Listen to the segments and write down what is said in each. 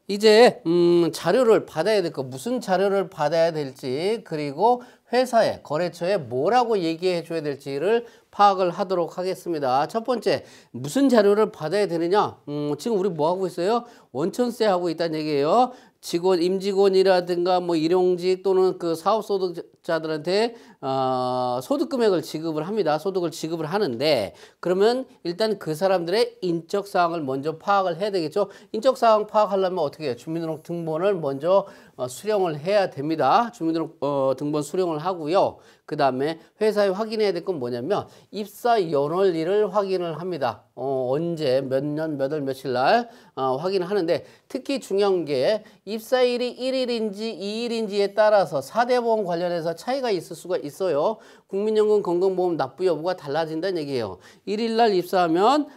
이제 자료를 받아야 될 거, 무슨 자료를 받아야 될지, 그리고 회사에, 거래처에 뭐라고 얘기해 줘야 될지를 파악을 하도록 하겠습니다. 첫 번째, 무슨 자료를 받아야 되느냐? 지금 우리 뭐 하고 있어요? 원천세 하고 있다는 얘기예요. 직원, 임직원이라든가 뭐 일용직 또는 그 사업소득자들한테 소득 금액을 지급을 합니다. 소득을 지급을 하는데, 그러면 일단 그 사람들의 인적 사항을 먼저 파악을 해야 되겠죠. 인적 사항 파악하려면 어떻게 해요? 주민등록 등본을 먼저 수령을 해야 됩니다. 주민등록 등본 수령을 하고요. 그 다음에 회사에 확인해야 될 건 뭐냐면 입사 연월일을 확인을 합니다. 언제 몇 년 몇 월 며칠 날 확인을 하는데, 특히 중요한 게 입사일이 1일인지 2일인지에 따라서 4대 보험 관련해서 차이가 있을 수가 있어요. 국민연금 건강보험 납부 여부가 달라진다는 얘기예요. 1일 날 입사하면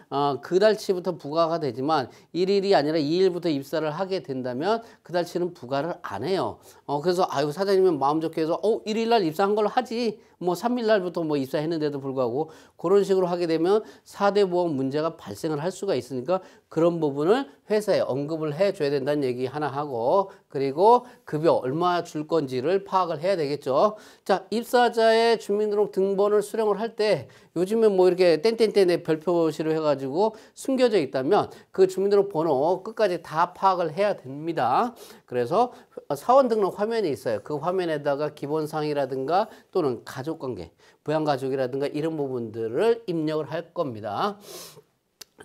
그 달치부터 부과가 되지만 1일이 아니라 2일부터 입사를 하게 된다면 그 달치는 부과를 안 해요. 그래서 아유 사장님은 마음 좋게 해서 1일 날 입사한 걸로 하지, 뭐 3일 날부터 뭐 입사했는데도 불구하고 그런 식으로 하게 되면 4대 보험 문제가 발생을 할 수가 있으니까 그런 부분을 회사에 언급을 해줘야 된다는 얘기 하나 하고, 그리고 급여 얼마 줄 건지를 파악을 해야 되겠죠. 자, 입사자의 주민등록 등본을 수령을 할 때 요즘에 뭐 이렇게 땡땡땡에 별표시로 해가지고 숨겨져 있다면 그 주민등록 번호 끝까지 다 파악을 해야 됩니다. 그래서 사원 등록 화면이 있어요. 그 화면에다가 기본사항이라든가 또는 가족관계, 부양가족이라든가 이런 부분들을 입력을 할 겁니다.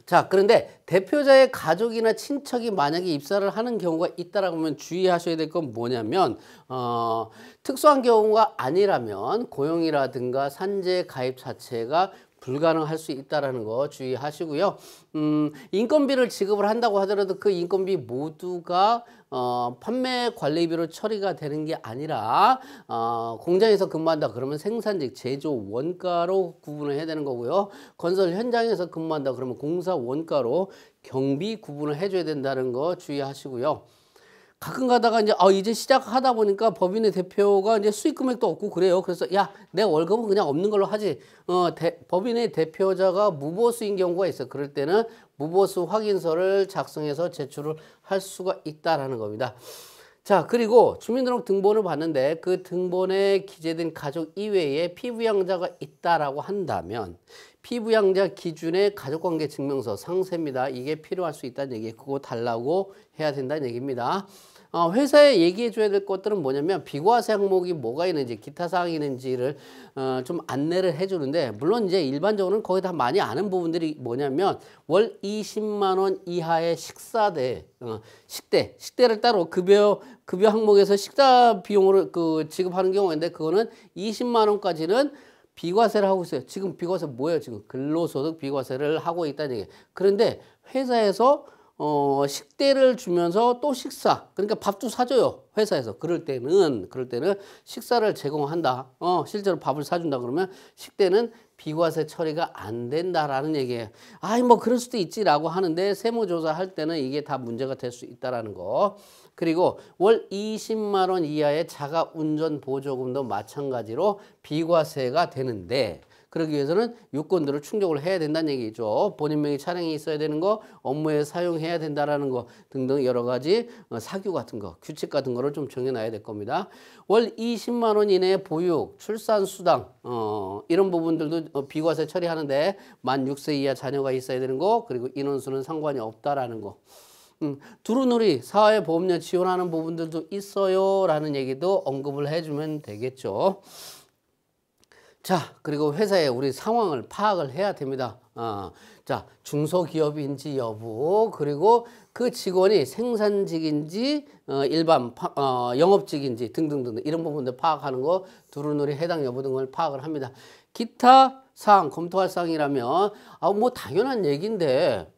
자, 그런데 대표자의 가족이나 친척이 만약에 입사를 하는 경우가 있다라고 하면 주의하셔야 될 건 뭐냐면 특수한 경우가 아니라면 고용이라든가 산재 가입 자체가 불가능할 수 있다는 거 주의하시고요. 인건비를 지급을 한다고 하더라도 그 인건비 모두가 판매 관리비로 처리가 되는 게 아니라 공장에서 근무한다 그러면 생산직, 제조, 원가로 구분을 해야 되는 거고요. 건설 현장에서 근무한다 그러면 공사 원가로 경비 구분을 해줘야 된다는 거 주의하시고요. 가끔 가다가 이제 시작하다 보니까 법인의 대표가 이제 수익 금액도 없고 그래요. 그래서 야, 내 월급은 그냥 없는 걸로 하지. 법인의 대표자가 무보수인 경우가 있어. 그럴 때는 무보수 확인서를 작성해서 제출을 할 수가 있다라는 겁니다. 자, 그리고 주민등록 등본을 봤는데 그 등본에 기재된 가족 이외에 피부양자가 있다라고 한다면 피부양자 기준의 가족관계 증명서 상세입니다. 이게 필요할 수 있다는 얘기, 그거 달라고 해야 된다는 얘기입니다. 회사에 얘기해 줘야 될 것들은 뭐냐면 비과세 항목이 뭐가 있는지, 기타 사항이 있는지를 좀 안내를 해 주는데, 물론 이제 일반적으로는 거의 다 많이 아는 부분들이 뭐냐면 월 20만 원 이하의 식사대, 식대를 따로 급여 항목에서 식사 비용으로 지급하는 경우가 있는데, 그거는 20만 원까지는 비과세를 하고 있어요. 지금 비과세 뭐예요? 지금 근로소득 비과세를 하고 있다는 얘기예요. 그런데 회사에서 식대를 주면서 또 식사, 그러니까 밥도 사줘요. 회사에서. 그럴 때는 식사를 제공한다. 실제로 밥을 사준다 그러면 식대는 비과세 처리가 안 된다라는 얘기예요. 뭐 그럴 수도 있지라고 하는데 세무조사 할 때는 이게 다 문제가 될 수 있다라는 거. 그리고 월 20만 원 이하의 자가 운전 보조금도 마찬가지로 비과세가 되는데, 그러기 위해서는 요건들을 충족을 해야 된다는 얘기죠. 본인 명의 차량이 있어야 되는 거, 업무에 사용해야 된다라는 거 등등 여러 가지 사규 같은 거, 규칙 같은 거를 좀 정해놔야 될 겁니다. 월 20만 원 이내의 보육, 출산 수당 이런 부분들도 비과세 처리하는데 만 6세 이하 자녀가 있어야 되는 거, 그리고 인원수는 상관이 없다라는 거. 두루누리 사회보험료 지원하는 부분들도 있어요 라는 얘기도 언급을 해주면 되겠죠. 자, 그리고 회사에 우리 상황을 파악을 해야 됩니다. 자, 중소기업인지 여부, 그리고 그 직원이 생산직인지 일반 영업직인지 등등등 이런 부분들 파악하는 거, 두루누리 해당 여부 등을 파악을 합니다. 기타 사항, 검토할 사항이라면 뭐 당연한 얘기인데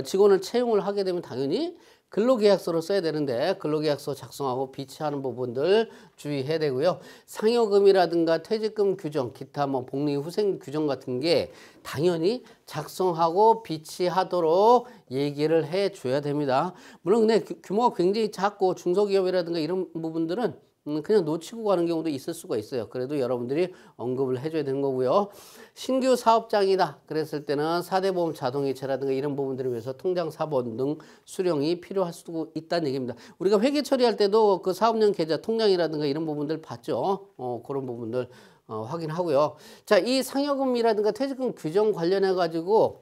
직원을 채용을 하게 되면 당연히 근로계약서를 써야 되는데 근로계약서 작성하고 비치하는 부분들 주의해야 되고요. 상여금이라든가 퇴직금 규정, 기타 뭐 복리후생 규정 같은 게 당연히 작성하고 비치하도록 얘기를 해줘야 됩니다. 물론 근데 규모가 굉장히 작고 중소기업이라든가 이런 부분들은 그냥 놓치고 가는 경우도 있을 수가 있어요. 그래도 여러분들이 언급을 해줘야 되는 거고요. 신규 사업장이다 그랬을 때는 4대 보험 자동이체라든가 이런 부분들을 위해서 통장 사본 등 수령이 필요할 수도 있다는 얘기입니다. 우리가 회계 처리할 때도 그 사업용 계좌 통장이라든가 이런 부분들 봤죠. 그런 부분들 확인하고요. 자, 이 상여금이라든가 퇴직금 규정 관련해 가지고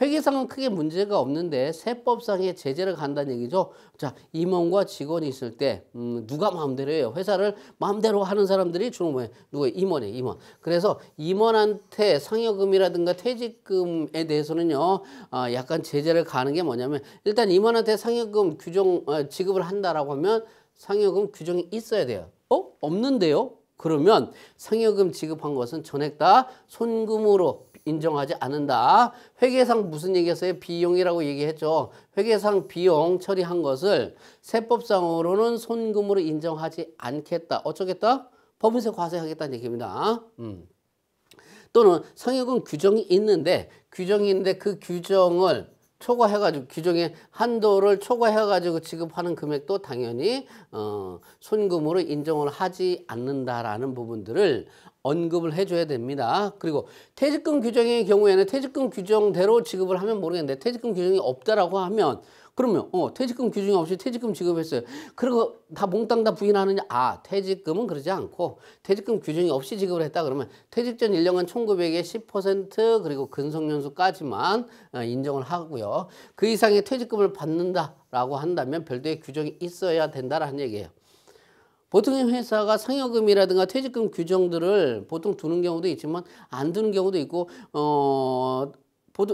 회계상은 크게 문제가 없는데 세법상의 제재를 간다는 얘기죠. 자, 임원과 직원이 있을 때 누가 마음대로 해요. 회사를 마음대로 하는 사람들이 주로 뭐예요? 누구예요? 임원이에요. 임원. 그래서 임원한테 상여금이라든가 퇴직금에 대해서는요. 약간 제재를 가는 게 뭐냐면 일단 임원한테 상여금 규정 지급을 한다라고 하면 상여금 규정이 있어야 돼요. 없는데요? 그러면 상여금 지급한 것은 전액 다 손금으로 인정하지 않는다. 회계상 무슨 얘기했어요? 비용이라고 얘기했죠. 회계상 비용 처리한 것을 세법상으로는 손금으로 인정하지 않겠다. 어쩌겠다? 법인세 과세하겠다는 얘기입니다. 또는 상여금 규정이 있는데 그 규정을 초과해가지고 규정의 한도를 초과해가지고 지급하는 금액도 당연히 손금으로 인정을 하지 않는다라는 부분들을 언급을 해줘야 됩니다. 그리고 퇴직금 규정의 경우에는 퇴직금 규정대로 지급을 하면 모르겠는데 퇴직금 규정이 없다라고 하면 그러면 퇴직금 규정이 없이 퇴직금 지급했어요. 그리고 다 몽땅 다 부인하느냐? 퇴직금은 그러지 않고 퇴직금 규정이 없이 지급을 했다 그러면 퇴직 전 1년간 총급액의 10% 그리고 근속연수까지만 인정을 하고요. 그 이상의 퇴직금을 받는다라고 한다면 별도의 규정이 있어야 된다라는 얘기예요. 보통 회사가 상여금이라든가 퇴직금 규정들을 보통 두는 경우도 있지만 안 두는 경우도 있고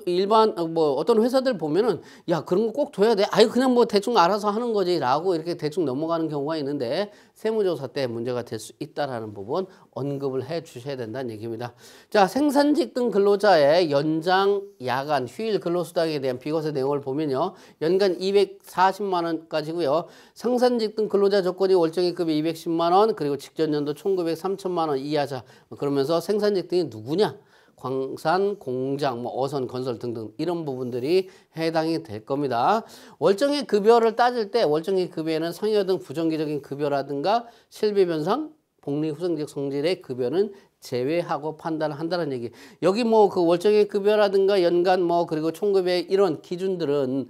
일반 어떤 회사들 보면은 야 그런 거 꼭 둬야 돼. 그냥 뭐 대충 알아서 하는 거지라고 이렇게 대충 넘어가는 경우가 있는데 세무조사 때 문제가 될 수 있다라는 부분 언급을 해 주셔야 된다는 얘기입니다. 자, 생산직 등 근로자의 연장, 야간, 휴일 근로수당에 대한 비과세 내용을 보면요. 연간 240만 원까지고요. 생산직 등 근로자 조건이 월정액급이 210만 원 그리고 직전 연도 총급액 3천만 원 이하자. 그러면서 생산직 등이 누구냐? 광산, 공장, 어선, 건설 등등 이런 부분들이 해당이 될 겁니다. 월정액 급여를 따질 때 월정액 급여에는 상여 등 부정기적인 급여라든가 실비변상, 복리후생직 성질의 급여는 제외하고 판단을 한다는 얘기. 여기 그 월정액 급여라든가 연간 그리고 총급의 이런 기준들은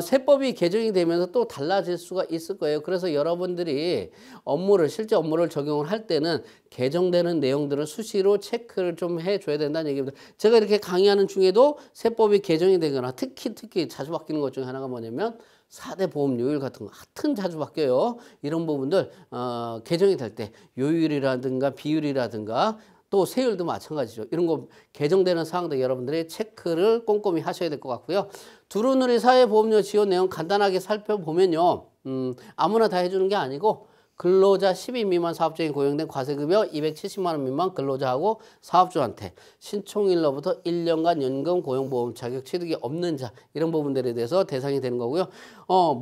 세법이 개정이 되면서 또 달라질 수가 있을 거예요. 그래서 여러분들이 실제 업무를 적용을 할 때는 개정되는 내용들을 수시로 체크를 좀 해줘야 된다는 얘기입니다. 제가 이렇게 강의하는 중에도 세법이 개정이 되거나 특히 자주 바뀌는 것 중에 하나가 뭐냐면 4대 보험 요율 같은 거 하여튼 자주 바뀌어요. 이런 부분들 개정이 될 때 요율이라든가 비율이라든가 또 세율도 마찬가지죠. 이런 거 개정되는 사항도 여러분들이 체크를 꼼꼼히 하셔야 될 것 같고요. 두루누리 사회보험료 지원 내용 간단하게 살펴보면요. 아무나 다 해주는 게 아니고 근로자 10인 미만 사업장이 고용된 과세급여 270만 원 미만 근로자하고 사업주한테 신총일로부터 1년간 연금 고용보험 자격 취득이 없는 자 이런 부분들에 대해서 대상이 되는 거고요.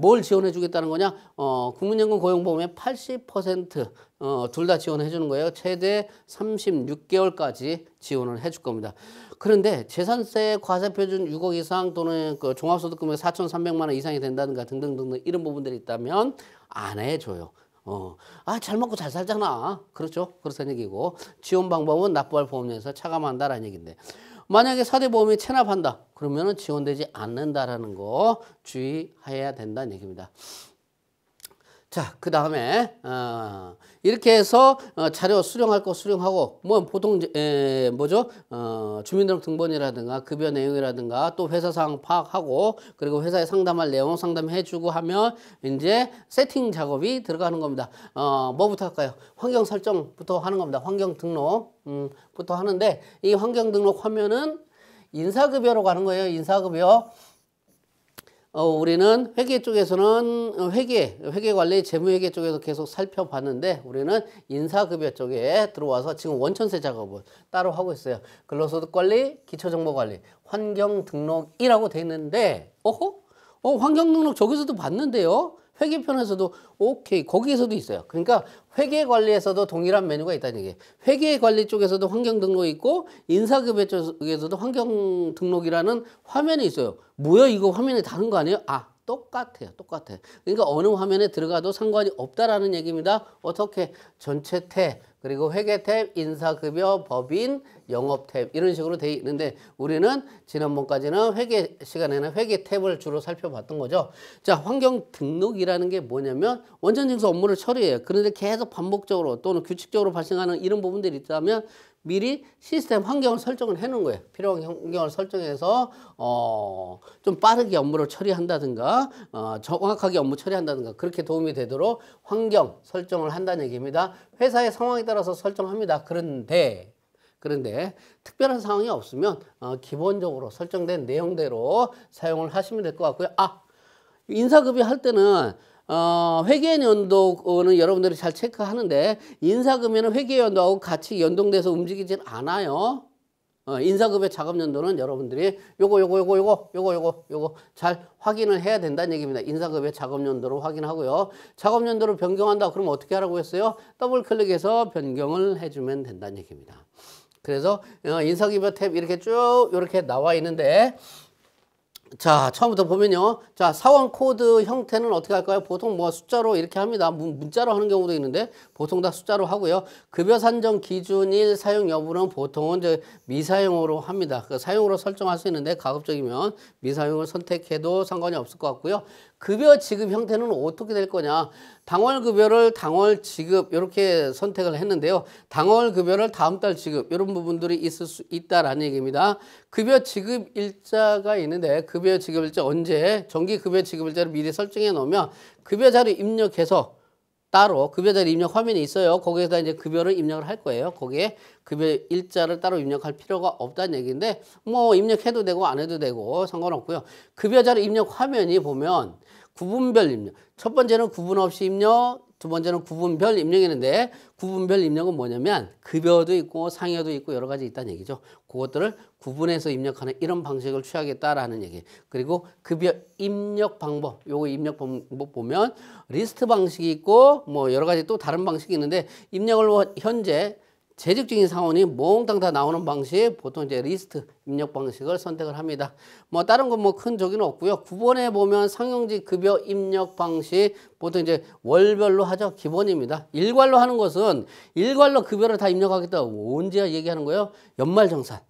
뭘 지원해 주겠다는 거냐? 국민연금 고용보험의 80% 둘 다 지원해 주는 거예요. 최대 36개월까지 지원을 해줄 겁니다. 그런데 재산세 과세표준 6억 이상 또는 그 종합소득금액 4,300만 원 이상이 된다든가 등등등 이런 부분들이 있다면 안 해줘요. 잘 먹고 잘 살잖아. 그렇죠? 그렇다는 얘기고 지원 방법은 납부할 보험료에서 차감한다라는 얘기인데 만약에 4대 보험이 체납한다. 그러면은 지원되지 않는다라는 거 주의해야 된다는 얘기입니다. 자, 그 다음에 이렇게 해서 자료 수령할 거 수령하고 보통 주민등록 등본이라든가 급여 내용이라든가 또 회사 상황 파악하고 그리고 회사에 상담할 내용 상담해주고 하면 이제 세팅 작업이 들어가는 겁니다. 뭐부터 할까요? 환경 설정부터 하는 겁니다. 환경 등록부터 하는데 이 환경 등록 화면은 인사급여로 가는 거예요. 인사급여. 우리는 회계 쪽에서는 회계관리 재무회계 쪽에서 계속 살펴봤는데 우리는 인사급여 쪽에 들어와서 지금 원천세 작업을 따로 하고 있어요. 근로소득관리, 기초정보관리, 환경등록이라고 돼 있는데 환경등록 저기서도 봤는데요. 회계편에서도 오케이 거기에서도 있어요. 그러니까 회계관리에서도 동일한 메뉴가 있다는 얘기예요. 회계관리 쪽에서도 환경등록이 있고 인사급여 쪽에서도 환경등록이라는 화면이 있어요. 뭐야 이거 화면이 다른 거 아니에요? 똑같아요. 똑같아. 그러니까 어느 화면에 들어가도 상관이 없다라는 얘기입니다. 어떻게? 전체 탭, 그리고 회계 탭, 인사급여, 법인, 영업 탭 이런 식으로 돼 있는데 우리는 지난번까지는 회계 시간에는 회계 탭을 주로 살펴봤던 거죠. 자, 환경 등록이라는 게 뭐냐면 원천징수 업무를 처리해요. 그런데 계속 반복적으로 또는 규칙적으로 발생하는 이런 부분들이 있다면 미리 시스템 환경을 설정을 해 놓은 거예요. 필요한 환경을 설정해서 좀 빠르게 업무를 처리한다든가 정확하게 업무 처리한다든가 그렇게 도움이 되도록 환경 설정을 한다는 얘기입니다. 회사의 상황에 따라서 설정합니다. 그런데 특별한 상황이 없으면 기본적으로 설정된 내용대로 사용을 하시면 될 것 같고요. 인사급여 할 때는 회계연도는 여러분들이 잘 체크하는데 인사급여는 회계연도하고 같이 연동돼서 움직이질 않아요. 인사급여 작업연도는 여러분들이 요거 잘 확인을 해야 된다는 얘기입니다. 인사급여 작업연도로 확인하고요. 작업연도를 변경한다 그러면 어떻게 하라고 했어요? 더블 클릭해서 변경을 해주면 된다는 얘기입니다. 그래서 인사급여 탭 이렇게 쭉 이렇게 나와 있는데 자, 처음부터 보면요. 자, 사원 코드 형태는 어떻게 할까요? 보통 뭐 숫자로 이렇게 합니다. 문자로 하는 경우도 있는데 보통 다 숫자로 하고요. 급여 산정 기준일 사용 여부는 보통은 이제 미사용으로 합니다. 그 사용으로 설정할 수 있는데 가급적이면 미사용을 선택해도 상관이 없을 것 같고요. 급여 지급 형태는 어떻게 될 거냐? 당월 급여를 당월 지급 이렇게 선택을 했는데요. 당월 급여를 다음 달 지급 이런 부분들이 있을 수 있다라는 얘기입니다. 급여 지급 일자가 있는데 급여 지급 일자 언제 정기 급여 지급 일자를 미리 설정해 놓으면 급여 자료 입력해서 따로 급여 자료 입력 화면이 있어요. 거기에다 이제 급여를 입력을 할 거예요. 거기에 급여 일자를 따로 입력할 필요가 없다는 얘기인데 뭐 입력해도 되고 안 해도 되고 상관없고요. 급여 자료 입력 화면이 보면 구분별 입력. 첫 번째는 구분 없이 입력, 두 번째는 구분별 입력이는데 구분별 입력은 뭐냐면 급여도 있고 상여도 있고 여러 가지 있다는 얘기죠. 그것들을 구분해서 입력하는 이런 방식을 취하겠다라는 얘기. 그리고 급여 입력 방법. 요거 입력 방법 보면 리스트 방식이 있고 뭐 여러 가지 또 다른 방식이 있는데 입력을 현재 재직 중인 사원이 몽땅 다 나오는 방식, 보통 이제 리스트 입력 방식을 선택을 합니다. 뭐 다른 건 뭐 큰 저기는 없고요. 9번에 보면 상용직 급여 입력 방식, 보통 이제 월별로 하죠. 기본입니다. 일괄로 하는 것은 일괄로 급여를 다 입력하겠다고 언제 얘기하는 거예요? 연말정산.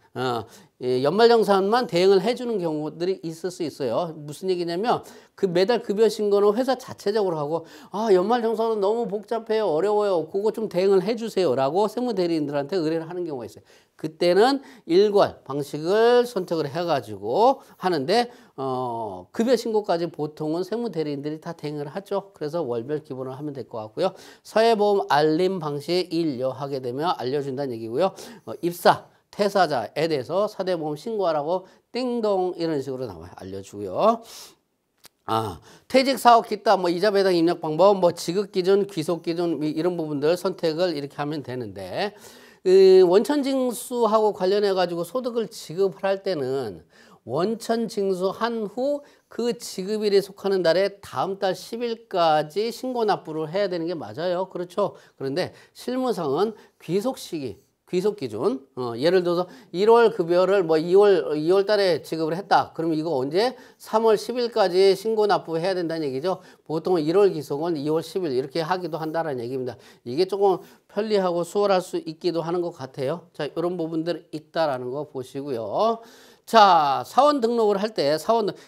연말정산만 대응을 해주는 경우들이 있을 수 있어요. 무슨 얘기냐면 그 매달 급여 신고는 회사 자체적으로 하고 연말정산은 너무 복잡해요. 어려워요. 그거 좀 대응을 해주세요. 라고 세무대리인들한테 의뢰를 하는 경우가 있어요. 그때는 일괄 방식을 선택을 해가지고 하는데 급여 신고까지 보통은 세무대리인들이 다 대응을 하죠. 그래서 월별 기본으로 하면 될 것 같고요. 사회보험 알림 방식 일여하게 되면 알려준다는 얘기고요. 입사 퇴사자에 대해서 사대보험 신고하라고 띵동 이런 식으로 나와요. 알려주고요. 퇴직사업 기타 뭐 이자 배당 입력 방법 뭐 지급기준 귀속기준 이런 부분들 선택을 이렇게 하면 되는데 원천징수하고 관련해 가지고 소득을 지급을 할 때는 원천징수한 후 그 지급일에 속하는 달에 다음 달 10일까지 신고 납부를 해야 되는 게 맞아요. 그렇죠. 그런데 실무상은 귀속시기 귀속 기준. 예를 들어서 1월 급여를 뭐 2월 달에 지급을 했다. 그러면 이거 언제? 3월 10일까지 신고 납부해야 된다는 얘기죠. 보통은 1월 기속은 2월 10일 이렇게 하기도 한다는 얘기입니다. 이게 조금 편리하고 수월할 수 있기도 하는 것 같아요. 자, 이런 부분들이 있다라는 거 보시고요. 자, 사원 등록을 할 때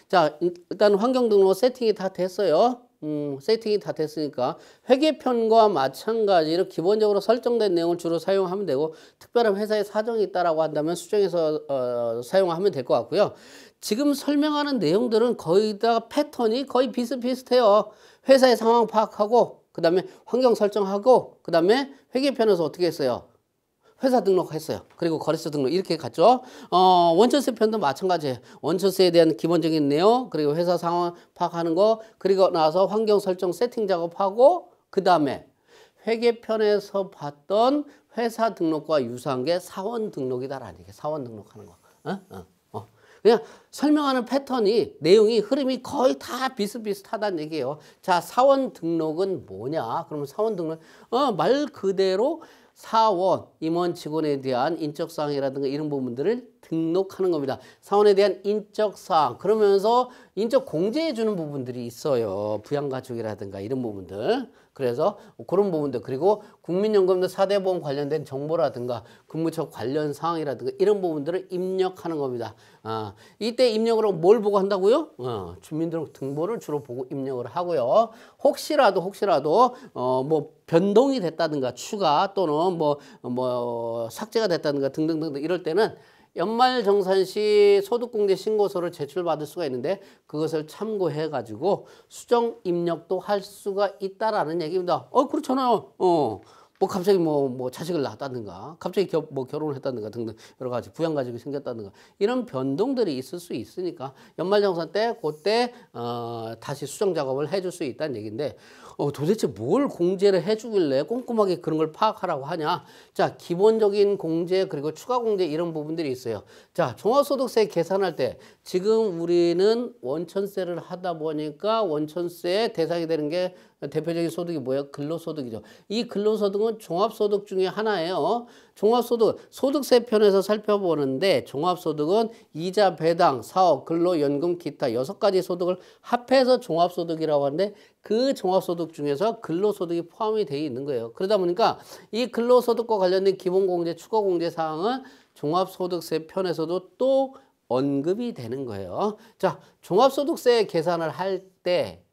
자, 일단 환경 등록 세팅이 다 됐어요. 세팅이 다 됐으니까 회계편과 마찬가지로 기본적으로 설정된 내용을 주로 사용하면 되고 특별한 회사의 사정이 있다라고 한다면 수정해서 사용하면 될 것 같고요. 지금 설명하는 내용들은 거의 다 패턴이 거의 비슷비슷해요. 회사의 상황 파악하고 그 다음에 환경 설정하고 그 다음에 회계편에서 어떻게 했어요? 회사 등록했어요. 그리고 거래처 등록 이렇게 갔죠. 원천세 편도 마찬가지예요. 원천세에 대한 기본적인 내용, 그리고 회사 상황 파악하는 거, 그리고 나서 환경 설정 세팅 작업하고 그 다음에 회계편에서 봤던 회사 등록과 유사한 게 사원 등록이다라는 얘기예요. 사원 등록하는 거. 그냥 설명하는 패턴이 내용이 흐름이 거의 다 비슷비슷하다는 얘기예요. 자, 사원 등록은 뭐냐? 그러면 사원 등록 말 그대로 사원, 임원, 직원에 대한 인적사항이라든가 이런 부분들을 등록하는 겁니다. 사원에 대한 인적사항, 그러면서 인적 공제해 주는 부분들이 있어요. 부양가족이라든가 이런 부분들. 그래서 그런 부분들, 그리고 국민연금도 4대 보험 관련된 정보라든가 근무처 관련 사항이라든가 이런 부분들을 입력하는 겁니다. 이때 입력으로 뭘 보고 한다고요? 주민등록등본을 주로 보고 입력을 하고요. 혹시라도 뭐 변동이 됐다든가 추가 또는 뭐 삭제가 됐다든가 등등등 이럴 때는 연말정산시 소득공제 신고서를 제출받을 수가 있는데 그것을 참고해 가지고 수정 입력도 할 수가 있다라는 얘기입니다. 그렇잖아요. 뭐 갑자기 뭐 자식을 낳았다든가 갑자기 뭐 결혼을 했다든가 등등 여러 가지 부양가족이 생겼다든가 이런 변동들이 있을 수 있으니까 연말정산 때 그때 다시 수정 작업을 해줄 수 있다는 얘기인데 도대체 뭘 공제를 해주길래 꼼꼼하게 그런 걸 파악하라고 하냐. 자, 기본적인 공제 그리고 추가 공제 이런 부분들이 있어요. 자, 종합소득세 계산할 때 지금 우리는 원천세를 하다 보니까 원천세 대상이 되는 게 대표적인 소득이 뭐예요? 근로소득이죠. 이 근로소득은 종합소득 중에 하나예요. 종합소득, 소득세 편에서 살펴보는데 종합소득은 이자, 배당, 사업, 근로, 연금, 기타 6가지 소득을 합해서 종합소득이라고 하는데 그 종합소득 중에서 근로소득이 포함이 되어 있는 거예요. 그러다 보니까 이 근로소득과 관련된 기본공제, 추가공제 사항은 종합소득세 편에서도 또 언급이 되는 거예요. 자, 종합소득세 계산을 할 때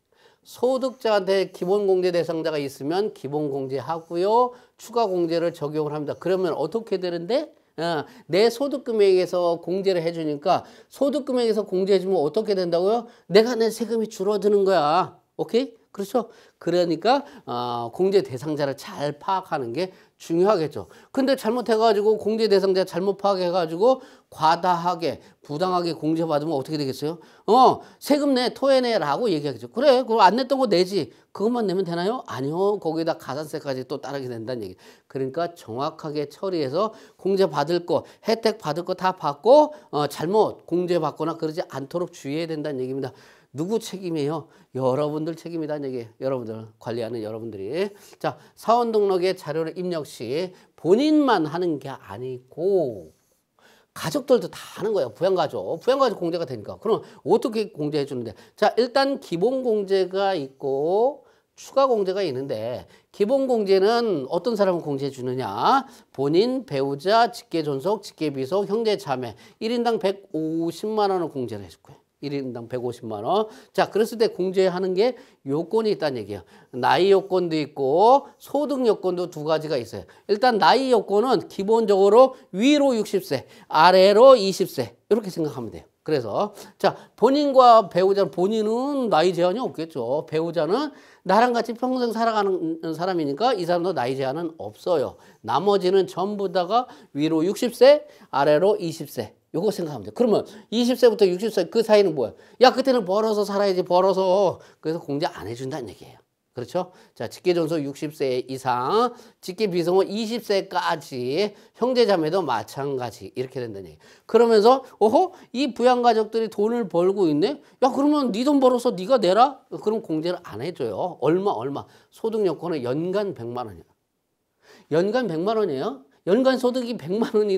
소득자한테 기본공제 대상자가 있으면 기본공제하고요. 추가공제를 적용을 합니다. 그러면 어떻게 되는데? 내 소득금액에서 공제를 해주니까 소득금액에서 공제해주면 어떻게 된다고요? 내가 내 세금이 줄어드는 거야. 오케이? 그렇죠? 그러니까 공제 대상자를 잘 파악하는 게 중요하겠죠. 근데 잘못해가지고 공제 대상자 잘못 파악해가지고 과다하게 부당하게 공제받으면 어떻게 되겠어요? 세금 내, 토해내라고 얘기하겠죠. 그래, 그럼 안 냈던 거 내지. 그것만 내면 되나요? 아니요. 거기다 가산세까지 또 따르게 된다는 얘기. 그러니까 정확하게 처리해서 공제 받을 거, 혜택 받을 거 다 받고 잘못 공제받거나 그러지 않도록 주의해야 된다는 얘기입니다. 누구 책임이에요? 여러분들 책임이다는 얘기예요. 여러분들, 관리하는 여러분들이. 자, 사원 등록의 자료를 입력 시 본인만 하는 게 아니고 가족들도 다 하는 거예요. 부양가족 공제가 되니까. 그럼 어떻게 공제해 주는데? 자, 일단 기본공제가 있고 추가공제가 있는데 기본공제는 어떤 사람을 공제해 주느냐? 본인, 배우자, 직계존속, 직계비속, 형제자매 1인당 150만 원을 공제를 해줄 거예요. 1인당 150만 원. 자, 그랬을 때 공제하는 게 요건이 있다는 얘기예요. 나이 요건도 있고 소득 요건도 두 가지가 있어요. 일단 나이 요건은 기본적으로 위로 60세, 아래로 20세 이렇게 생각하면 돼요. 그래서 자, 본인과 배우자, 본인은 나이 제한이 없겠죠. 배우자는 나랑 같이 평생 살아가는 사람이니까 이 사람도 나이 제한은 없어요. 나머지는 전부 다가 위로 60세, 아래로 20세. 요거 생각하면 돼. 그러면 20세부터 60세 그 사이는 뭐야? 야, 그때는 벌어서 살아야지, 벌어서. 그래서 공제 안 해준다는 얘기예요. 그렇죠? 자, 직계존속 60세 이상, 직계비속은 20세까지, 형제자매도 마찬가지. 이렇게 된다는 얘기예요. 그러면서, 이 부양가족들이 돈을 벌고 있네? 야, 그러면 네 돈 벌어서 네가 내라? 그럼 공제를 안 해줘요. 얼마? 소득 요건은 연간 100만 원이야. 연간 100만 원이에요. 연간 소득이 100만 원이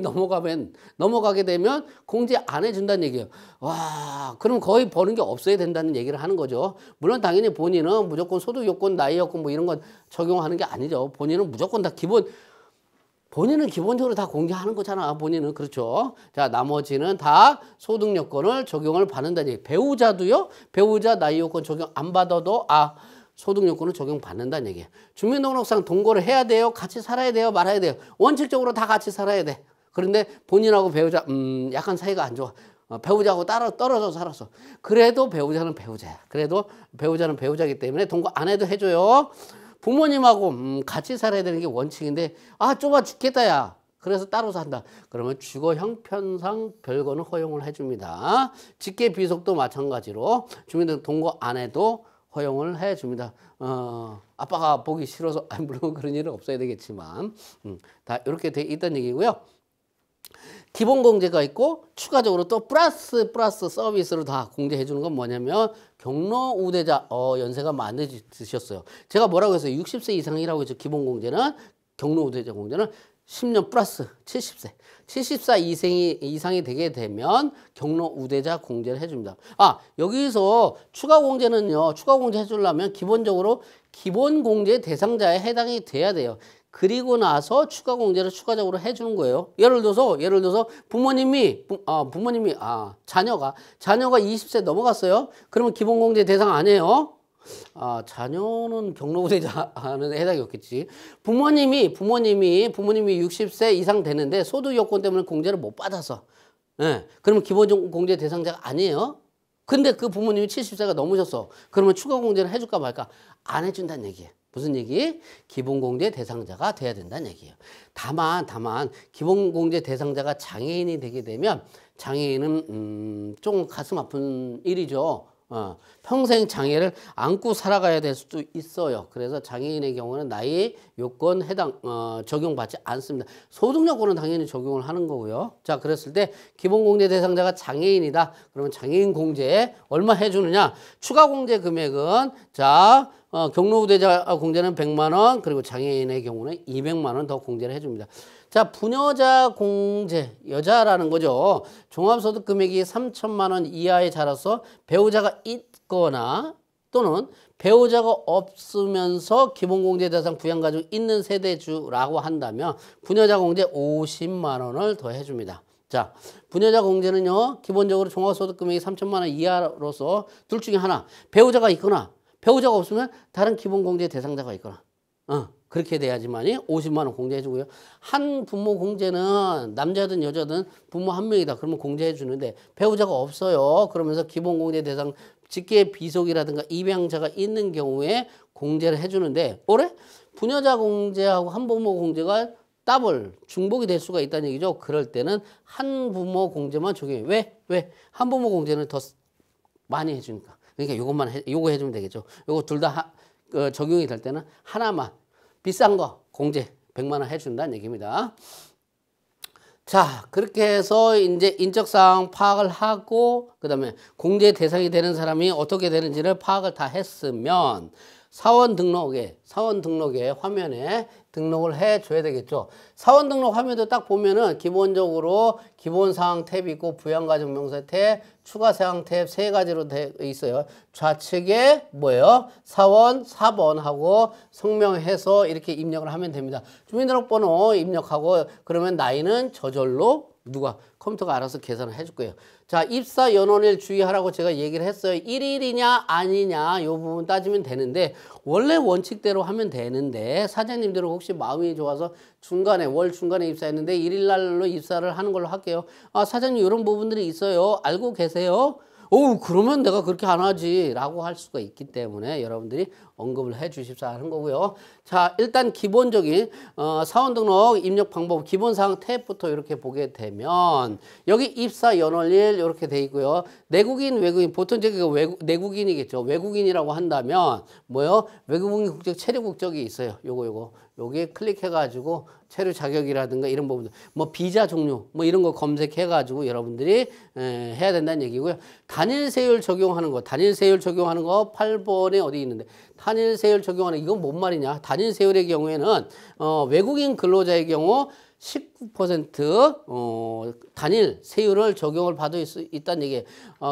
넘어가게 되면 공제 안 해준다는 얘기예요. 와, 그럼 거의 버는 게 없어야 된다는 얘기를 하는 거죠. 물론 당연히 본인은 무조건 소득 요건, 나이 요건 뭐 이런 건 적용하는 게 아니죠. 본인은 무조건 다 본인은 기본적으로 다 공제하는 거잖아. 본인은. 그렇죠. 자, 나머지는 다 소득 요건을 적용을 받는다는 얘기. 배우자도요. 배우자 나이 요건 적용 안 받아도 소득 요건을 적용받는다는 얘기예요. 주민등록상 동거를 해야 돼요? 같이 살아야 돼요? 말아야 돼요? 원칙적으로 다 같이 살아야 돼. 그런데 본인하고 배우자 약간 사이가 안 좋아. 배우자하고 떨어져 살았어. 그래도 배우자는 배우자야. 그래도 배우자는 배우자이기 때문에 동거 안 해도 해줘요. 부모님하고 같이 살아야 되는 게 원칙인데 좁아 죽겠다 야. 그래서 따로 산다. 그러면 주거 형편상 별거는 허용을 해줍니다. 직계비속도 마찬가지로 주민등록 동거 안 해도 허용을 해줍니다. 아빠가 보기 싫어서 물론 그런 일은 없어야 되겠지만 다 이렇게 돼 있다는 얘기고요. 기본공제가 있고 추가적으로 또 플러스 서비스로 다 공제해 주는 건 뭐냐면 경로 우대자 연세가 많으셨어요. 제가 뭐라고 했어요? 60세 이상이라고 했죠. 기본공제는 경로 우대자 공제는 10년 플러스 70세. 74 이상이 되게 되면 경로 우대자 공제를 해줍니다. 여기서 추가 공제는요. 추가 공제 해주려면 기본적으로 기본 공제 대상자에 해당이 돼야 돼요. 그리고 나서 추가 공제를 추가적으로 해주는 거예요. 예를 들어서 자녀가 20세 넘어갔어요. 그러면 기본 공제 대상 아니에요. 자녀는 경로우대자는 해당이 없겠지. 부모님이 60세 이상 되는데 소득 요건 때문에 공제를 못 받아서, 그러면 기본 공제 대상자가 아니에요. 근데 그 부모님이 70세가 넘으셨어. 그러면 추가 공제를 해줄까 말까? 안 해준다는 얘기예요. 무슨 얘기? 기본공제 대상자가 돼야 된다는 얘기예요. 다만 기본공제 대상자가 장애인이 되게 되면 장애인은 좀 가슴 아픈 일이죠. 평생 장애를 안고 살아가야 될 수도 있어요. 그래서 장애인의 경우는 나이 요건 적용받지 않습니다. 소득 요건은 당연히 적용을 하는 거고요. 자, 그랬을 때 기본공제 대상자가 장애인이다. 그러면 장애인 공제에 얼마 해주느냐? 추가 공제 금액은 경로우대자 공제는 100만 원, 그리고 장애인의 경우는 200만 원 더 공제를 해줍니다. 자, 부녀자 공제, 여자라는 거죠. 종합소득 금액이 3천만 원 이하에 자라서 배우자가 있거나 또는 배우자가 없으면서 기본공제 대상 부양가족 있는 세대주라고 한다면 부녀자 공제 50만 원을 더 해줍니다. 자, 부녀자 공제는요, 기본적으로 종합소득 금액이 3천만 원 이하로서 둘 중에 하나, 배우자가 있거나 배우자가 없으면 다른 기본공제 대상자가 있거나, 그렇게 돼야지만이 50만 원 공제해주고요. 한 부모 공제는 남자든 여자든 부모 한 명이다. 그러면 공제해 주는데 배우자가 없어요. 그러면서 기본공제 대상 직계 비속이라든가 입양자가 있는 경우에 공제를 해주는데, 올해 부녀자 공제하고 한부모 공제가 더블 중복이 될 수가 있다는 얘기죠. 그럴 때는 한부모 공제만 적용해요. 왜? 한부모 공제는 더 많이 해주니까. 그러니까 요거 해주면 되겠죠. 요거 둘 다 적용이 될 때는 하나만 비싼 거 공제 100만 원 해준다는 얘기입니다. 자, 그렇게 해서 이제 인적사항 파악을 하고 그다음에 공제 대상이 되는 사람이 어떻게 되는지를 파악을 다 했으면 사원 등록에 화면에 등록을 해줘야 되겠죠. 사원 등록 화면도 딱 보면은 기본적으로 기본사항 탭이 있고 부양가족명세 탭, 추가사항 탭 세 가지로 돼 있어요. 좌측에 뭐예요? 사원 4번하고 성명해서 이렇게 입력을 하면 됩니다. 주민등록번호 입력하고 그러면 나이는 저절로 컴퓨터가 알아서 계산을 해줄 거예요. 자, 입사 연원일 주의하라고 제가 얘기를 했어요. 1일이냐 아니냐 이 부분 따지면 되는데 원래 원칙대로 하면 되는데 사장님들은 혹시 마음이 좋아서 월 중간에 입사했는데 1일 날로 입사를 하는 걸로 할게요. 사장님 이런 부분들이 있어요. 알고 계세요? 그러면 내가 그렇게 안 하지 라고 할 수가 있기 때문에 여러분들이 언급을 해 주십사 하는 거고요. 자, 일단 기본적인 사원등록 입력 방법 기본사항 탭부터 이렇게 보게 되면 여기 입사 연월일 이렇게 돼 있고요. 내국인 외국인 보통 이제 내국인이겠죠. 외국인이라고 한다면 뭐요? 외국인 국적 체류 국적이 있어요. 요게 클릭해가지고 체류 자격이라든가 이런 부분들 뭐 비자 종류 뭐 이런 거 검색해가지고 여러분들이 해야 된다는 얘기고요. 단일 세율 적용하는 거 8번에 어디 있는데 단일 세율 적용하는 이건 뭔 말이냐? 단일 세율의 경우에는 외국인 근로자의 경우 19% 단일 세율을 적용을 받을 수 있다는 얘기예요.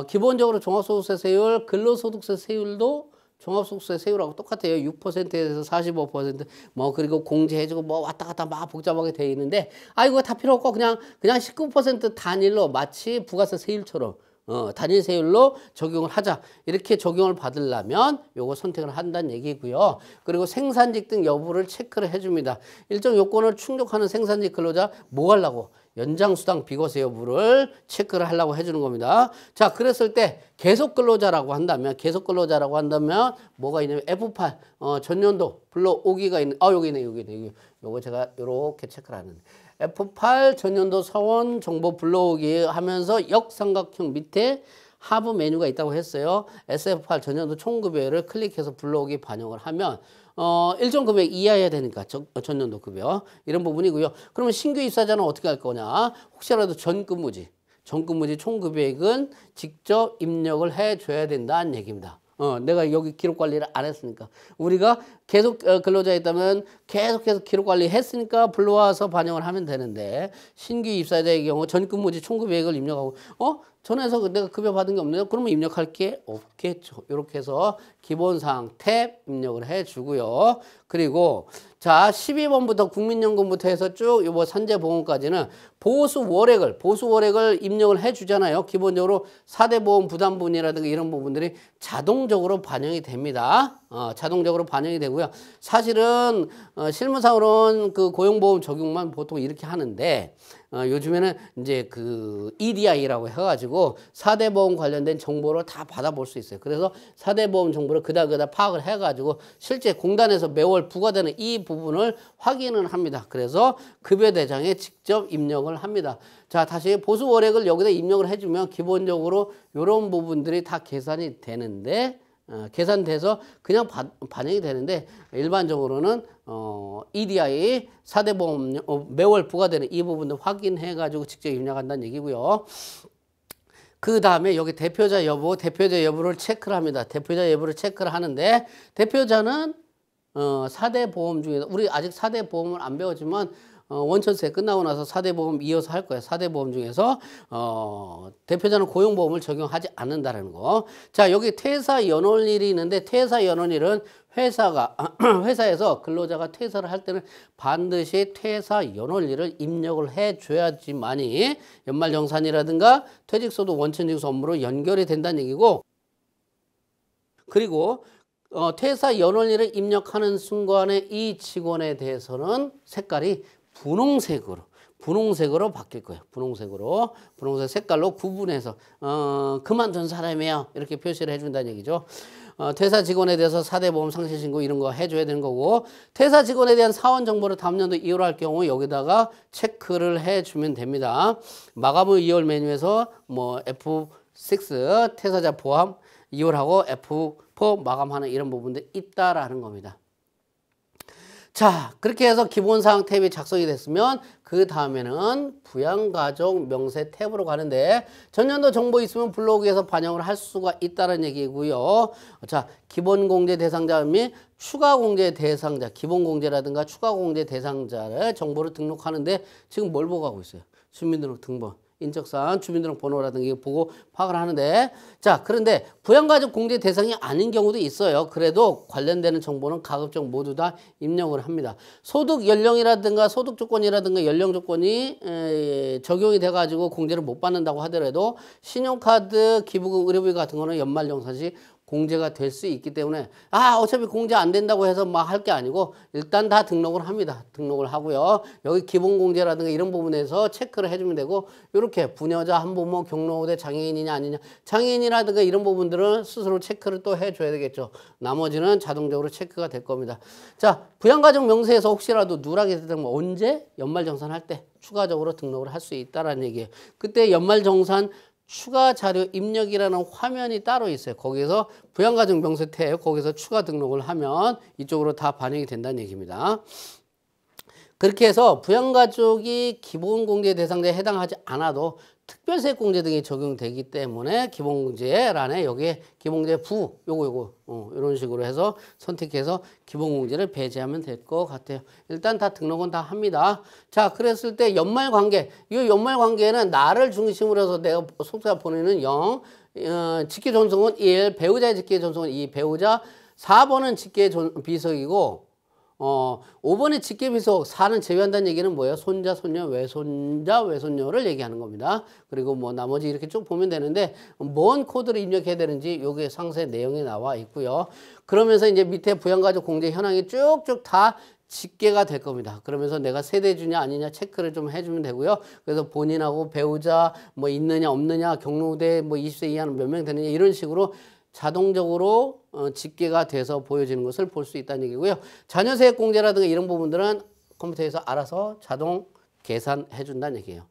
기본적으로 종합소득세 세율, 근로소득세 세율도 종합소득세 세율하고 똑같아요. 6%에서 45% 그리고 공제해주고 왔다 갔다 막 복잡하게 돼 있는데 이거 다 필요 없고 그냥 19% 단일로 마치 부가세 세율처럼 단일 세율로 적용을 하자. 이렇게 적용을 받으려면 요거 선택을 한다는 얘기고요. 그리고 생산직 등 여부를 체크를 해줍니다. 일정 요건을 충족하는 생산직 근로자 뭐 하려고? 연장수당 비과세 여부를 체크를 하려고 해주는 겁니다. 자, 그랬을 때 계속 근로자라고 한다면 뭐가 있냐면 F8 전년도 불러오기가 있는 여기 있네. 요거 제가 요렇게 체크를 하는데 F8 전년도 사원 정보 불러오기 하면서 역삼각형 밑에 하부 메뉴가 있다고 했어요. SF8 전년도 총급여를 클릭해서 불러오기 반영을 하면 일정 금액 이하여야 되니까 전년도 급여 이런 부분이고요. 그러면 신규 입사자는 어떻게 할 거냐? 혹시라도 전근무지 총급여액은 직접 입력을 해줘야 된다는 얘기입니다. 내가 여기 기록 관리를 안 했으니까. 우리가 계속 근로자에 있다면 계속해서 기록 관리 했으니까 불러와서 반영을 하면 되는데, 신규 입사자의 경우 전근무지 총급액을 입력하고, 전에서 내가 급여 받은 게 없네요. 그러면 입력할 게 없겠죠. 이렇게 해서 기본사항 탭 입력을 해주고요. 그리고 자 12번부터 국민연금부터 해서 쭉 요거 산재보험까지는 보수월액을 입력을 해주잖아요. 기본적으로 4대 보험 부담분이라든가 이런 부분들이 자동적으로 반영이 됩니다. 자동적으로 반영이 되고요. 사실은 실무상으로는 그 고용보험 적용만 보통 이렇게 하는데, 요즘에는 이제 그 EDI라고 해가지고 4대 보험 관련된 정보를 다 받아볼 수 있어요. 그래서 4대 보험 정보를 그다 파악을 해가지고 실제 공단에서 매월 부과되는 이 부분을 확인을 합니다. 그래서 급여 대장에 직접 입력을 합니다. 자, 다시 보수 월액을 여기다 입력을 해주면 기본적으로 이런 부분들이 다 계산이 되는데, 계산돼서 그냥 반영이 되는데, 일반적으로는 EDI 4대 보험 매월 부과되는 이 부분도 확인해 가지고 직접 입력한다는 얘기고요. 그 다음에 여기 대표자 여부를 체크를 합니다. 대표자 여부를 체크를 하는데, 대표자는 4대 보험 중에서 우리 아직 4대 보험을 안 배웠지만 원천세 끝나고 나서 4대 보험 이어서 할 거예요. 4대 보험 중에서 대표자는 고용보험을 적용하지 않는다는 거. 자, 여기 퇴사 연원일이 있는데, 퇴사 연원일은 회사에서 근로자가 퇴사를 할 때는 반드시 퇴사 연원일을 입력을 해줘야지만이 연말정산이라든가 퇴직소득 원천징수 업무로 연결이 된다는 얘기고, 그리고 퇴사 연원일을 입력하는 순간에 이 직원에 대해서는 색깔이 분홍색으로 바뀔 거예요. 분홍색 색깔로 구분해서 그만둔 사람이에요. 이렇게 표시를 해준다는 얘기죠. 퇴사 직원에 대해서 4대 보험 상실 신고 이런 거 해줘야 되는 거고, 퇴사 직원에 대한 사원 정보를 다음 년도 이월 할 경우 여기다가 체크를 해주면 됩니다. 마감 후 2월 메뉴에서 뭐 F6 퇴사자 포함 2월하고 F4 마감하는 이런 부분들이 있다라는 겁니다. 자, 그렇게 해서 기본사항 탭이 작성이 됐으면 그 다음에는 부양가족 명세 탭으로 가는데, 전년도 정보 있으면 불러오기에서 반영을 할 수가 있다는 얘기고요. 자, 기본공제 대상자 및 추가공제 대상자, 기본공제라든가 추가공제 대상자의 정보를 등록하는데 지금 뭘 보고 하고 있어요? 주민등록 등본, 인적사항, 주민등록 번호라든가 이거 보고 파악을 하는데, 자, 그런데 부양가족 공제 대상이 아닌 경우도 있어요. 그래도 관련되는 정보는 가급적 모두 다 입력을 합니다. 소득 연령이라든가 소득 조건이라든가 연령 조건이 적용이 돼가지고 공제를 못 받는다고 하더라도 신용카드, 기부금, 의료비 같은 거는 연말정산 시 공제가 될 수 있기 때문에 어차피 공제 안 된다고 해서 막 할 게 아니고 일단 다 등록을 합니다. 등록을 하고요. 여기 기본공제라든가 이런 부분에서 체크를 해주면 되고, 이렇게 부녀자, 한부모, 경로우대 장애인이냐 아니냐, 장애인이라든가 이런 부분들은 스스로 체크를 또 해줘야 되겠죠. 나머지는 자동적으로 체크가 될 겁니다. 자, 부양가족 명세에서 혹시라도 누락이 되면 언제? 연말정산할 때 추가적으로 등록을 할 수 있다는 얘기예요. 그때 연말정산 추가 자료 입력이라는 화면이 따로 있어요. 거기서 부양가족 명세 탭, 거기서 추가 등록을 하면 이쪽으로 다 반영이 된다는 얘기입니다. 그렇게 해서 부양가족이 기본공제 대상자에 해당하지 않아도 특별세액공제 등이 적용되기 때문에 기본공제란에 여기에 기본공제 부 요거 이런 식으로 해서 선택해서 기본공제를 배제하면 될 것 같아요. 일단 다 등록은 다 합니다. 자, 그랬을 때 연말관계, 이 연말관계는 나를 중심으로 해서 내가 속사 보내는 0, 직계존속은 1, 배우자의 직계존속은 2, 배우자 4번은 직계비속이고 5번의 직계비속 4는 제외한다는 얘기는 뭐예요? 손자, 손녀, 외손자, 외손녀를 얘기하는 겁니다. 그리고 뭐 나머지 이렇게 쭉 보면 되는데, 뭔 코드를 입력해야 되는지 여기 상세 내용이 나와 있고요. 그러면서 이제 밑에 부양가족 공제 현황이 쭉쭉 다 집계가 될 겁니다. 그러면서 내가 세대주냐 아니냐 체크를 좀 해주면 되고요. 그래서 본인하고 배우자 뭐 있느냐 없느냐, 경로대 뭐 20세 이하는 몇 명 되느냐 이런 식으로 자동적으로 집계가 돼서 보여지는 것을 볼 수 있다는 얘기고요. 자녀세액 공제라든가 이런 부분들은 컴퓨터에서 알아서 자동 계산해 준다는 얘기예요.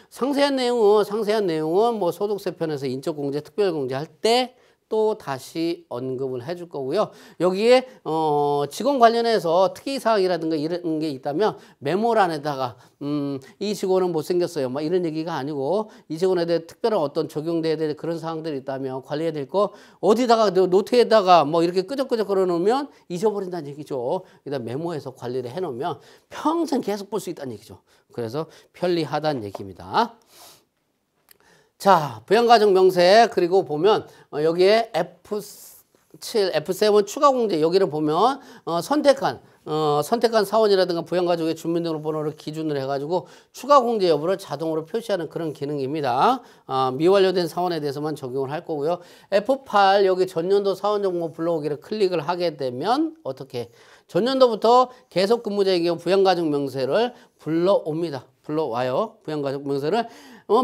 상세한 내용은 뭐 소득세 편에서 인적공제, 특별공제 할 때 또 다시 언급을 해줄 거고요. 여기에 직원 관련해서 특이사항이라든가 이런 게 있다면 메모란에다가 이 직원은 못생겼어요. 막 이런 얘기가 아니고 이 직원에 대해 특별한 어떤 적용돼야 될 그런 사항들이 있다면 관리해야 될 거 어디다가 노트에다가 뭐 이렇게 끄적끄적 걸어놓으면 잊어버린다는 얘기죠. 일단 메모해서 관리를 해놓으면 평생 계속 볼 수 있다는 얘기죠. 그래서 편리하다는 얘기입니다. 자, 부양가족 명세 그리고 보면 여기에 F7, F7 추가 공제 여기를 보면 선택한 사원이라든가 부양가족의 주민등록번호를 기준으로 해가지고 추가 공제 여부를 자동으로 표시하는 그런 기능입니다. 미완료된 사원에 대해서만 적용을 할 거고요. F8 여기 전년도 사원정보 불러오기를 클릭을 하게 되면 어떻게 전년도부터 계속 근무자의 경우 부양가족 명세를 불러옵니다. 불러와요. 부양가족 명세를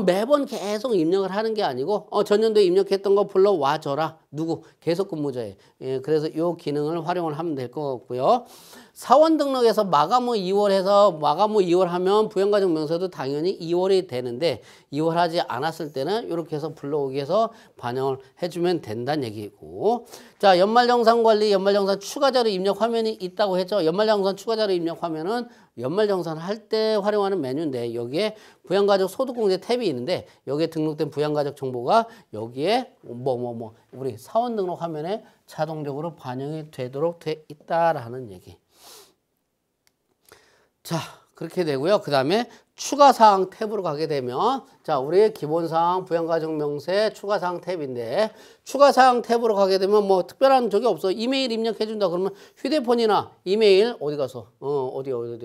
매번 계속 입력을 하는 게 아니고 전년도에 입력했던 거 불러와줘라. 누구? 계속 근무자에. 예, 그래서 이 기능을 활용을 하면 될 것 같고요. 사원 등록에서 마감 후 2월 하면 부양가족 명세도 당연히 2월이 되는데 2월 하지 않았을 때는 이렇게 해서 불러오기 해서 반영을 해주면 된다는 얘기고. 자, 연말정산관리, 연말정산 추가자료 입력 화면이 있다고 했죠. 연말정산 추가자료 입력 화면은 연말정산 할 때 활용하는 메뉴인데 여기에 부양가족 소득공제 탭이 있는데 여기에 등록된 부양가족 정보가 여기에 우리 사원 등록 화면에 자동적으로 반영이 되도록 돼 있다라는 얘기. 자, 그렇게 되고요. 그 다음에 추가사항 탭으로 가게 되면 자, 우리의 기본사항 부양가족 명세 추가사항 탭인데 추가사항 탭으로 가게 되면 뭐 특별한 적이 없어. 이메일 입력해 준다 그러면 휴대폰이나 이메일 어디 가서 어디 없나?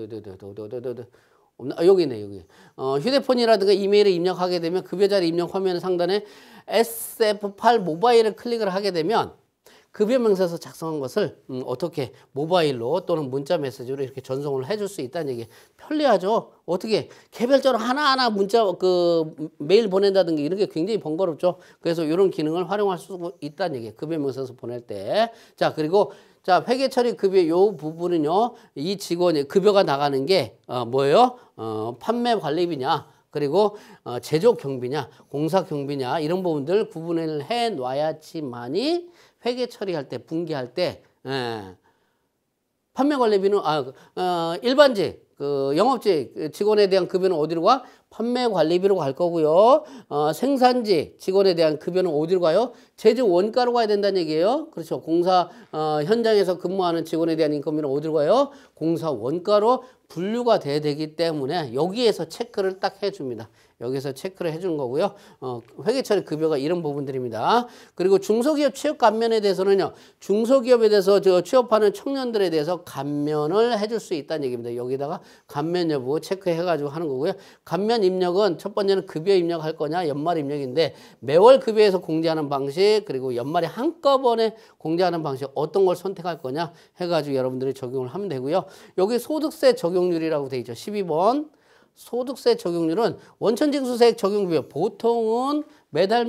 여기 있네, 여기. 휴대폰이라든가 이메일을 입력하게 되면 급여자리 입력 화면 상단에 SF8 모바일을 클릭을 하게 되면 급여명세서 작성한 것을 어떻게 모바일로 또는 문자 메시지로 이렇게 전송을 해줄 수 있다는 얘기. 편리하죠. 어떻게 개별적으로 하나하나 문자 메일 보낸다든가 이런 게 굉장히 번거롭죠. 그래서 이런 기능을 활용할 수 있다는 얘기. 급여명세서 보낼 때. 자, 그리고 자, 회계 처리 급여 요 부분은요. 이 직원이 급여가 나가는 게 뭐예요? 판매 관리비냐? 그리고 제조 경비냐, 공사 경비냐 이런 부분들 구분을 해 놔야지만이 회계 처리할 때, 분기할 때 판매 관리비는 일반직 영업직 직원에 대한 급여는 어디로 가? 판매 관리비로 갈 거고요. 생산직 직원에 대한 급여는 어디로 가요? 제조 원가로 가야 된다는 얘기예요. 그렇죠. 공사 현장에서 근무하는 직원에 대한 인건비는 어디로 가요? 공사 원가로 분류가 돼야 되기 때문에 여기에서 체크를 딱 해줍니다. 여기서 체크를 해주는 거고요. 회계처리 급여가 이런 부분들입니다. 그리고 중소기업 취업 감면에 대해서는요. 중소기업에 대해서 취업하는 청년들에 대해서 감면을 해줄 수 있다는 얘기입니다. 여기다가 감면 여부 체크해가지고 하는 거고요. 감면 입력은 첫 번째는 급여 입력할 거냐 연말 입력인데 매월 급여에서 공제하는 방식 그리고 연말에 한꺼번에 공제하는 방식 어떤 걸 선택할 거냐 해가지고 여러분들이 적용을 하면 되고요. 여기 소득세 적용률이라고 돼 있죠. 12번. 소득세 적용률은 원천징수세액 적용비율 보통은 매달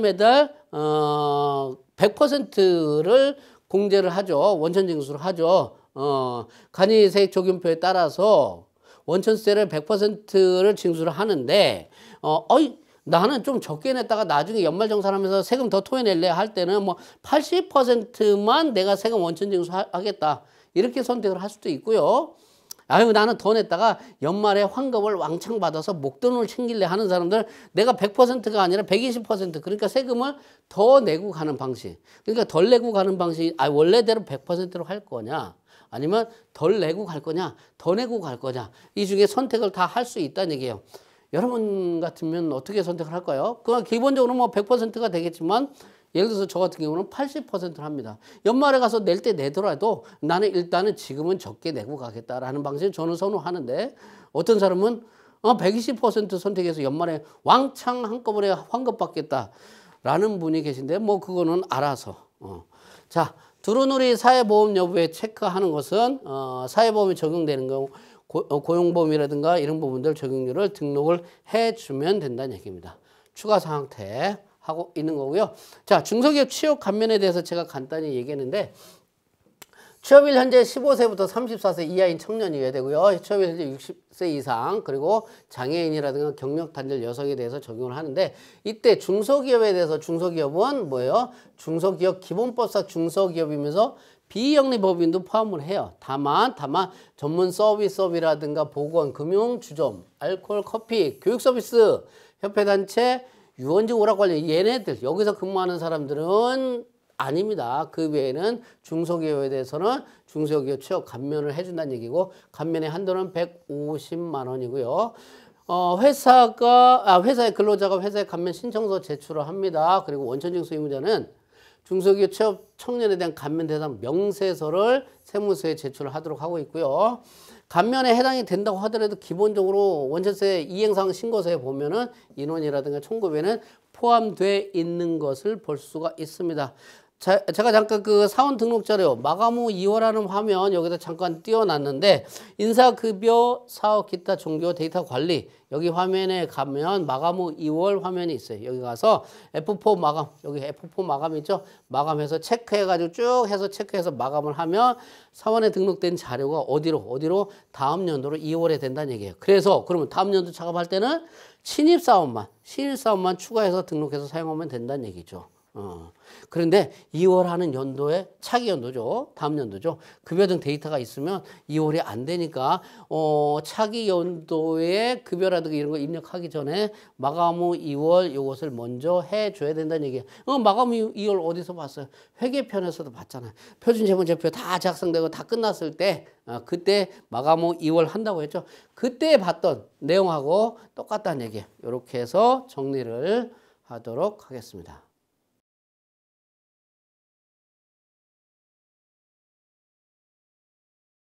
100%를 공제를 하죠. 원천징수를 하죠. 간이세액 적용표에 따라서 원천세를 100%를 징수를 하는데 나는 좀 적게 냈다가 나중에 연말정산하면서 세금 더 토해낼래 할 때는 뭐 80%만 내가 세금 원천징수 하겠다 이렇게 선택을 할 수도 있고요. 나는 더 냈다가 연말에 환급을 왕창 받아서 목돈을 챙길래 하는 사람들 내가 100%가 아니라 120% 그러니까 세금을 더 내고 가는 방식. 그러니까 덜 내고 가는 방식 원래대로 100%로 할 거냐 아니면 덜 내고 갈 거냐 더 내고 갈 거냐 이 중에 선택을 다 할 수 있다는 얘기예요. 여러분 같으면 어떻게 선택을 할까요? 그냥 기본적으로 뭐 100%가 되겠지만 예를 들어서 저 같은 경우는 80%를 합니다. 연말에 가서 낼 때 내더라도 나는 일단은 지금은 적게 내고 가겠다라는 방식을 저는 선호하는데 어떤 사람은 120% 선택해서 연말에 왕창 한꺼번에 환급받겠다라는 분이 계신데 뭐 그거는 알아서. 자, 두루누리 사회보험 여부에 체크하는 것은 사회보험이 적용되는 경우 고용보험이라든가 이런 부분들 적용률을 등록을 해주면 된다는 얘기입니다. 추가사항 탭 하고 있는 거고요. 자, 중소기업 취업 감면에 대해서 제가 간단히 얘기했는데 취업일 현재 15세부터 34세 이하인 청년이어야 되고요. 취업일 현재 60세 이상 그리고 장애인이라든가 경력 단절 여성에 대해서 적용을 하는데 이때 중소기업에 대해서 중소기업은 뭐예요? 중소기업 기본법상 중소기업이면서 비영리법인도 포함을 해요. 다만 전문 서비스업이라든가 보건, 금융, 주점, 알코올, 커피, 교육 서비스, 협회단체, 유원지 오락 관련 얘네들 여기서 근무하는 사람들은 아닙니다. 그 외에는 중소기업에 대해서는 중소기업 취업 감면을 해준다는 얘기고 감면의 한도는 150만 원이고요. 회사의 근로자가 회사에 감면 신청서 제출을 합니다. 그리고 원천징수 의무자는 중소기업 취업 청년에 대한 감면 대상 명세서를 세무서에 제출을 하도록 하고 있고요. 감면에 해당이 된다고 하더라도 기본적으로 원천세 이행사항 신고서에 보면은 인원이라든가 총급에는 포함되어 있는 것을 볼 수가 있습니다. 제가 잠깐 그 사원 등록 자료 마감 후 2월하는 화면 여기다 잠깐 띄워놨는데 인사급여 사업 기타 종교 데이터 관리 여기 화면에 가면 마감 후 2월 화면이 있어요. 여기 가서 F4 마감 여기 F4 마감 있죠? 마감해서 체크해가지고 쭉 해서 체크해서 마감을 하면 사원에 등록된 자료가 어디로 다음 연도로 2월에 된다는 얘기예요. 그래서 그러면 다음 연도 작업할 때는 신입사원만 추가해서 등록해서 사용하면 된다는 얘기죠. 그런데 2월 하는 연도에 차기 연도죠. 다음 연도죠. 급여 등 데이터가 있으면 2월이 안 되니까 차기 연도에 급여라든가 이런 거 입력하기 전에 마감 후 2월 이것을 먼저 해줘야 된다는 얘기예요. 마감 후 2월 어디서 봤어요? 회계편에서도 봤잖아요. 표준재무제표 다 작성되고 다 끝났을 때 그때 마감 후 2월 한다고 했죠. 그때 봤던 내용하고 똑같다는 얘기예요. 이렇게 해서 정리를 하도록 하겠습니다.